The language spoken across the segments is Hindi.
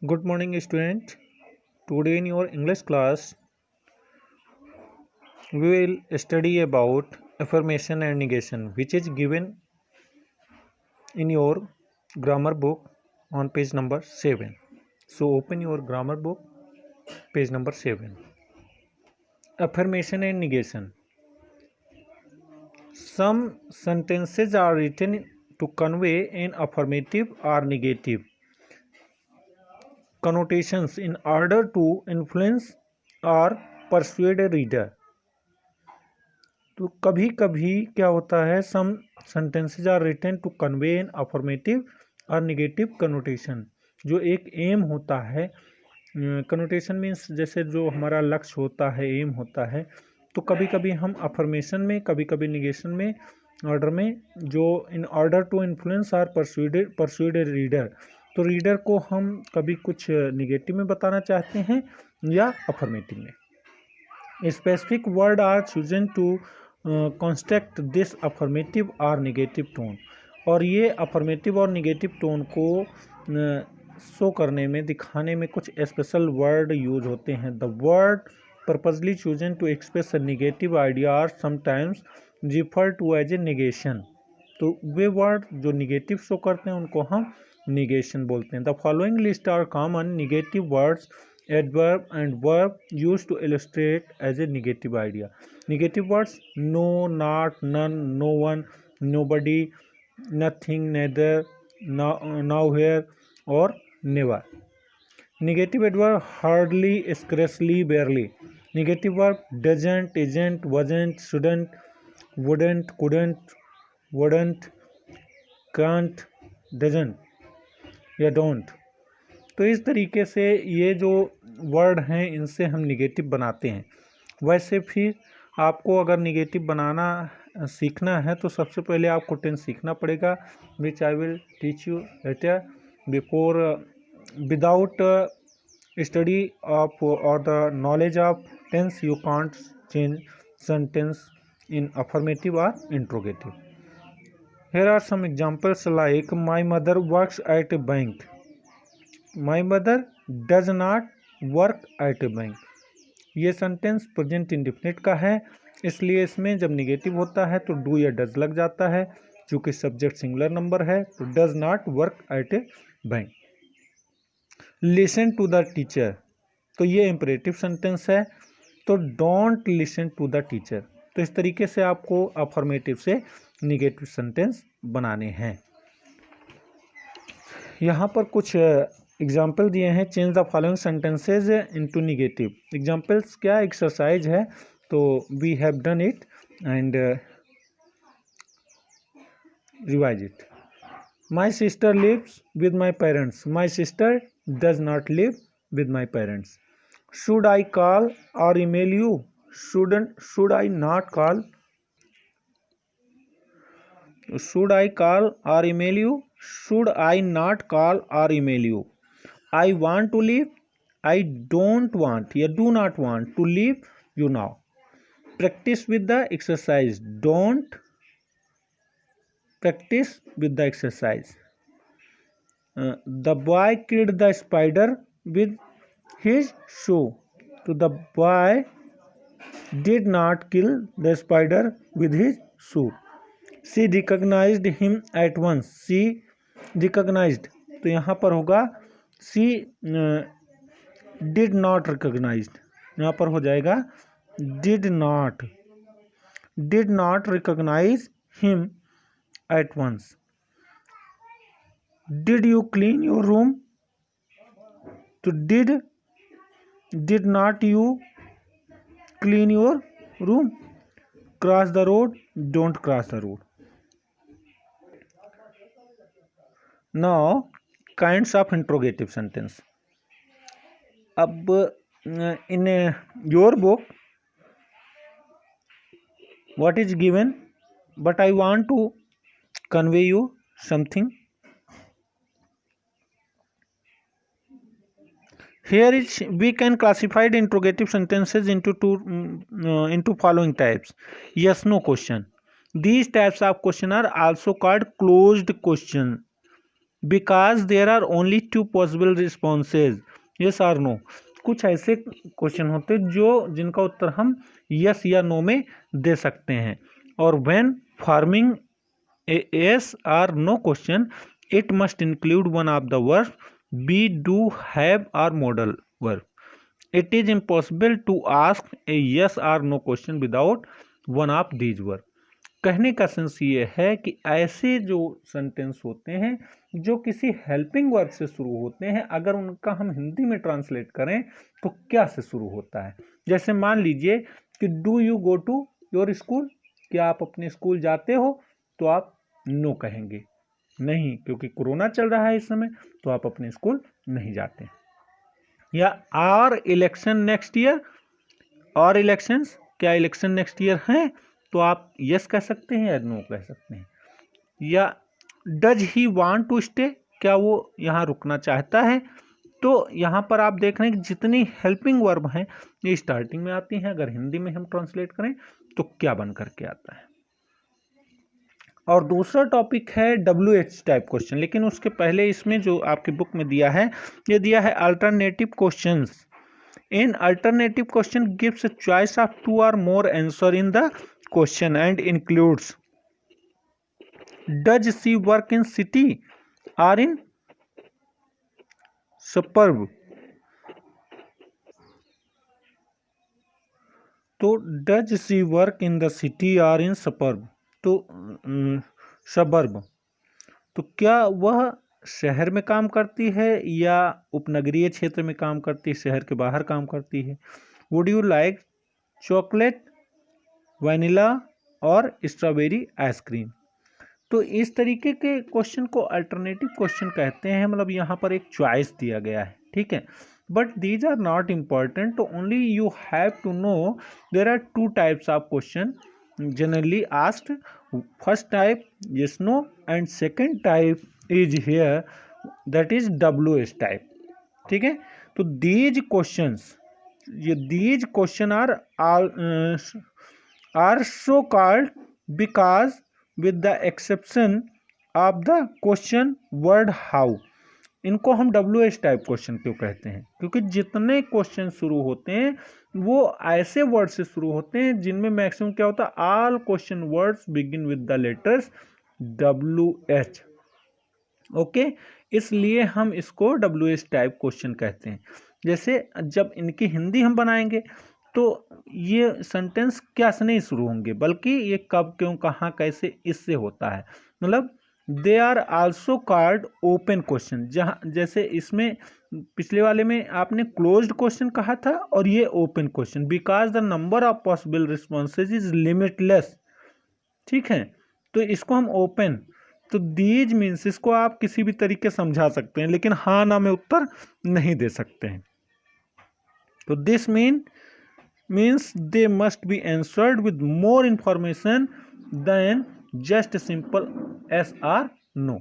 Good morning, student. Today in your English class, we will study about affirmation and negation, which is given in your grammar book on page number 7. So open your grammar book, page number 7. Affirmation and negation. Some sentences are written to convey an affirmative or negative connotations in order to influence or persuade a reader. तो कभी कभी क्या होता है, some sentences are written to convey an affirmative और नेगेटिव कनोटेशन। जो एक एम होता है, कनोटेशन मीन्स जैसे जो हमारा लक्ष्य होता है, एम होता है, तो कभी कभी हम अफर्मेशन में, कभी कभी निगेशन में, ऑर्डर में, जो in order to influence or persuade a reader, तो रीडर को हम कभी कुछ निगेटिव में बताना चाहते हैं या अफर्मेटिव में। Specific word are chosen to construct this affirmative और नेगेटिव टोन, और ये अफर्मेटिव और नेगेटिव टोन को शो करने में, दिखाने में कुछ स्पेशल वर्ड यूज होते हैं। The word purposely chosen to express a negative idea are sometimes refer to as a negation. तो वे वर्ड जो निगेटिव शो करते हैं उनको हम निगेशन बोलते हैं। The following list are common negative words, adverb and verb used to illustrate as a negative idea. Negative words: no, not, none, no one, nobody, nothing, neither, nowhere or never. Negative adverb: hardly, scarcely, barely. Negative verb: doesn't, isn't, wasn't, shouldn't, wouldn't, couldn't, wouldn't, can't, doesn't या don't। तो इस तरीके से ये जो वर्ड हैं इनसे हम निगेटिव बनाते हैं। वैसे फिर आपको अगर निगेटिव बनाना सीखना है तो सबसे पहले आपको टेंस सीखना पड़ेगा, which I will teach you later. Before without study of or the knowledge of tense you can't change sentence in affirmative or interrogative. Here are some examples like my mother works at a bank, my mother does not work at a bank. ये सेंटेंस प्रेजेंट इंडेफिनिट का है, इसलिए इसमें जब निगेटिव होता है तो डू या डज लग जाता है। चूँकि सब्जेक्ट सिंगुलर नंबर है तो does not work at a bank. Listen to the teacher, तो ये इम्परेटिव सेंटेंस है, तो don't listen to the teacher. तो इस तरीके से आपको अफर्मेटिव से निगेटिव सेंटेंस बनाने हैं। यहाँ पर कुछ एग्जाम्पल दिए हैं। Change the following sentences into negative. Examples क्या एक्सरसाइज है, तो we have done it and revise it. My sister lives with my parents, my sister does not live with my parents. Should I call or email you, should I not call, should I call or email you, should I not call or email you? I want to leave, I don't want या do not want to leave you now. Practice with the exercise, don't practice with the exercise. The boy killed the spider with his shoe. So the boy did not kill the spider with his shoe. She recognized him at once. She recognized, तो यहाँ पर होगा she did not recognized, यहाँ पर हो जाएगा did not recognize him at once. Did you clean your room? तो did not you clean your room? Cross the road, don't cross the road. Now kinds of interrogative sentence. अब in your book what is given, but I want to convey you something. Here is we can classify the interrogative sentences into following types. Yes no question. These types of question are also called closed question. Because there are only 2 possible responses, yes और नो। कुछ ऐसे क्वेश्चन होते हैं जिनका उत्तर हम यस या नो में दे सकते हैं। और when forming a yes or no question, it must include one of the verbs be, do, have or modal verb. It is impossible to ask a yes or no question without one of these verbs. कहने का सेंस ये है कि ऐसे जो सेंटेंस होते हैं जो किसी हेल्पिंग वर्ब से शुरू होते हैं, अगर उनका हम हिंदी में ट्रांसलेट करें तो क्या से शुरू होता है। जैसे मान लीजिए कि do you go to your school, क्या आप अपने स्कूल जाते हो, तो आप नो कहेंगे, नहीं, क्योंकि कोरोना चल रहा है इस समय, तो आप अपने स्कूल नहीं जाते। या आर इलेक्शन नेक्स्ट ईयर, और इलेक्शंस, क्या इलेक्शन नेक्स्ट ईयर हैं, तो आप यस कह सकते हैं या नो कह सकते हैं। या does he want to stay, क्या वो यहाँ रुकना चाहता है, तो यहाँ पर आप देख रहे हैं कि जितनी हेल्पिंग वर्ब हैं ये स्टार्टिंग में आती हैं। अगर हिंदी में हम ट्रांसलेट करें तो क्या बन करके आता है। और दूसरा टॉपिक है WH टाइप क्वेश्चन, लेकिन उसके पहले इसमें जो आपकी बुक में दिया है, ये दिया है alternative questions. In alternative question gives a choice of 2 or more answer in the question and includes does she work in city और इन suburb। तो does she work in the city और इन suburb, तो सबर्ब, तो क्या वह शहर में काम करती है या उपनगरीय क्षेत्र में काम करती है, शहर के बाहर काम करती है। Would you like chocolate, vanilla और स्ट्रॉबेरी आइसक्रीम। तो इस तरीके के क्वेश्चन को अल्टरनेटिव क्वेश्चन कहते हैं, मतलब यहाँ पर एक चॉइस दिया गया है, ठीक है। But these are not important, only you have to know there are 2 types of question generally asked. First type yes no, and second type is here, that is WH type, ठीक है। तो these questions, ये these question are so called because with the exception of the question word how, इनको हम WH टाइप क्वेश्चन क्यों कहते हैं, क्योंकि जितने क्वेश्चन शुरू होते हैं वो ऐसे वर्ड से शुरू होते हैं जिनमें मैक्सिमम क्या होता है, all question words begin with the letters WH, okay. इसलिए हम इसको WH टाइप क्वेश्चन कहते हैं। जैसे जब इनकी हिंदी हम बनाएंगे तो ये सेंटेंस क्या से नहीं शुरू होंगे, बल्कि ये कब, क्यों, कहाँ, कैसे, इससे होता है। मतलब they are also called open question, जहाँ जैसे इसमें पिछले वाले में आपने क्लोज्ड क्वेश्चन कहा था और ये open question, because the number of possible responses is limitless, ठीक है। तो इसको हम ओपन, तो दीज मीन्स इसको आप किसी भी तरीके समझा सकते हैं, लेकिन हाँ ना में उत्तर नहीं दे सकते हैं। तो this means they must be answered with more information than just simple yes or no.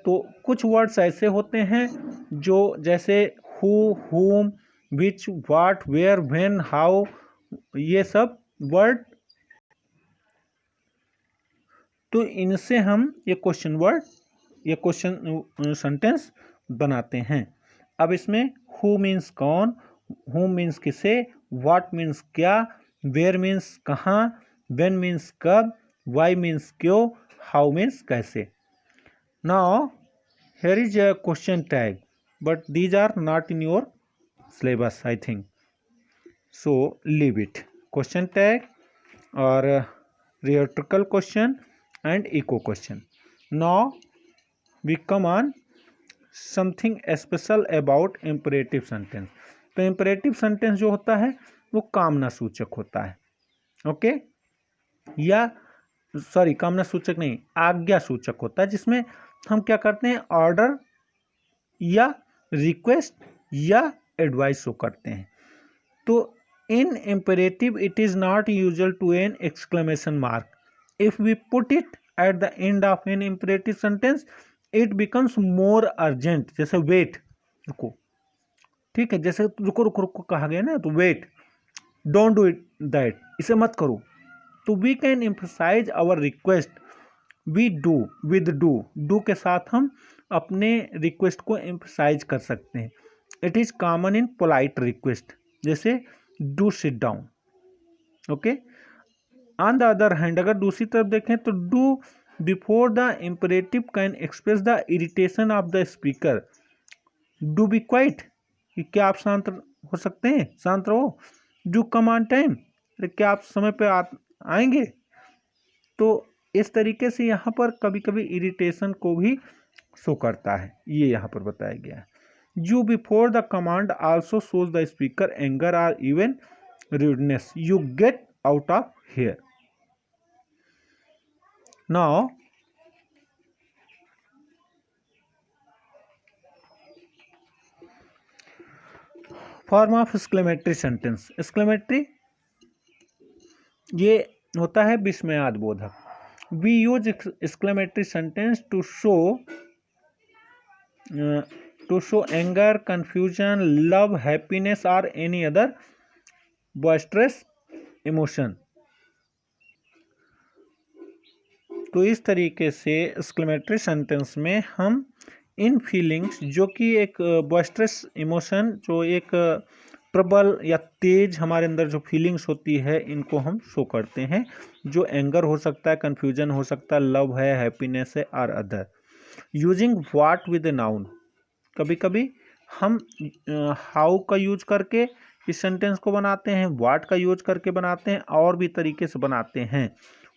तो कुछ वर्ड्स ऐसे होते हैं जो जैसे हु, हुम, विच, व्हाट, वेयर, व्हेन, हाउ, ये सब वर्ड, तो इनसे हम ये क्वेश्चन सेंटेंस बनाते हैं। अब इसमें हु मीन्स कौन, हुम मीन्स किसे, व्हाट मीन्स क्या, वेयर मीन्स कहाँ, व्हेन मीन्स कब, वाई मीन्स क्यों, हाउ मीन्स कैसे। Now here is a question tag, but these are not in your syllabus I think, so leave it. Question tag or rhetorical question and echo question. Now we come on something special about imperative sentence. तो imperative sentence जो होता है वो कामना सूचक होता है, ओके, या सॉरी कामना सूचक नहीं, आज्ञा सूचक होता है, जिसमें हम क्या करते हैं, ऑर्डर या रिक्वेस्ट या एडवाइस शो करते हैं। तो in imperative it is not usual to an exclamation mark, if we put it at the end of an imperative sentence it becomes more urgent. जैसे वेट, रुको, ठीक है, जैसे रुको रुको रुको कहा गया ना, तो wait, don't do it that, इसे मत करो। तो we can emphasise our request we do with do के साथ हम अपने रिक्वेस्ट को एम्फसाइज कर सकते हैं। It is common in polite request, जैसे do sit down. Okay, on the other hand अगर दूसरी तरफ देखें तो do before the imperative can express the irritation of the speaker. Do be quiet, कि क्या आप शांत हो सकते हैं, शांत रहो। डू कम ऑन टाइम, क्या आप समय पे आएंगे। तो इस तरीके से यहाँ पर कभी कभी इरिटेशन को भी शो करता है, ये यहाँ पर बताया गया है। You before the command also shows the speaker anger or even rudeness, you get out of here. Now form of exclamatory sentence. exclamatory ये होता है विस्मयादिबोधक। we use exclamatory sentence to show anger, confusion, love, happiness or any other boisterous emotion। तो इस तरीके से एक्सक्लेमेटरी सेंटेंस में हम इन फीलिंग्स, जो कि एक बॉइस्टरस इमोशन, जो एक प्रबल या तेज हमारे अंदर जो फीलिंग्स होती है, इनको हम शो करते हैं। जो एंगर हो सकता है, कन्फ्यूजन हो सकता है, लव है, हैप्पीनेस है और other. Using what with a noun, कभी कभी हम हाउ का यूज करके इस सेंटेंस को बनाते हैं, व्हाट का यूज करके बनाते हैं, और भी तरीके से बनाते हैं।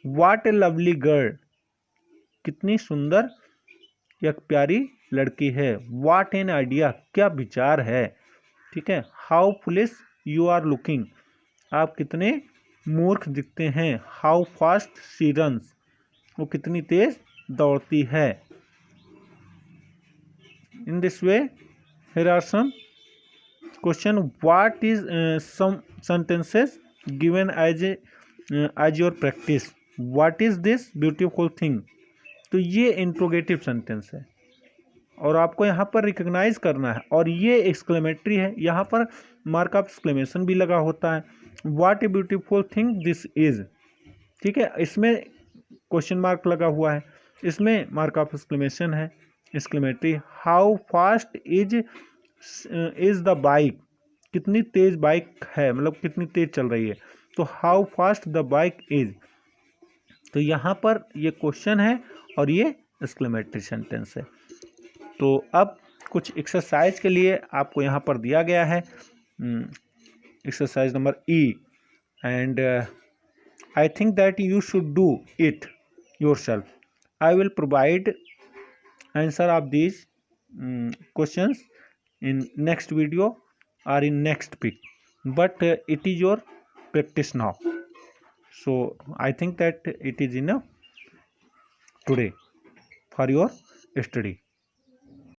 व्हाट ए लवली गर्ल, कितनी सुंदर या प्यारी लड़की है। व्हाट एन आइडिया, क्या विचार है। ठीक है। How foolish you are looking, आप कितने मूर्ख दिखते हैं। हाउ फास्ट शी रन्स, वो कितनी तेज दौड़ती है। In this way here are some question. What is some sentences given as your practice. What is this beautiful thing, तो ये इंट्रोगेटिव सेंटेंस है और आपको यहाँ पर रिकग्नाइज करना है। और ये एक्सक्लेमेटरी है, यहाँ पर मार्क ऑफ एक्सक्लेमेशन भी लगा होता है। What a beautiful thing this is, ठीक है, इसमें क्वेश्चन मार्क लगा हुआ है, इसमें मार्क ऑफ एक्सक्लेमेशन है, exclamatory. How fast is the bike, कितनी तेज बाइक है, मतलब कितनी तेज चल रही है। तो how fast the bike is, तो यहाँ पर ये क्वेश्चन है और ये एक्सक्लेमेटरी सेंटेंस है। तो अब कुछ एक्सरसाइज के लिए आपको यहाँ पर दिया गया है, exercise number E, and I think that you should do it yourself. I will provide answer of these questions in next video or in next pic, but it is your practice now, so I think that it is enough today for your study.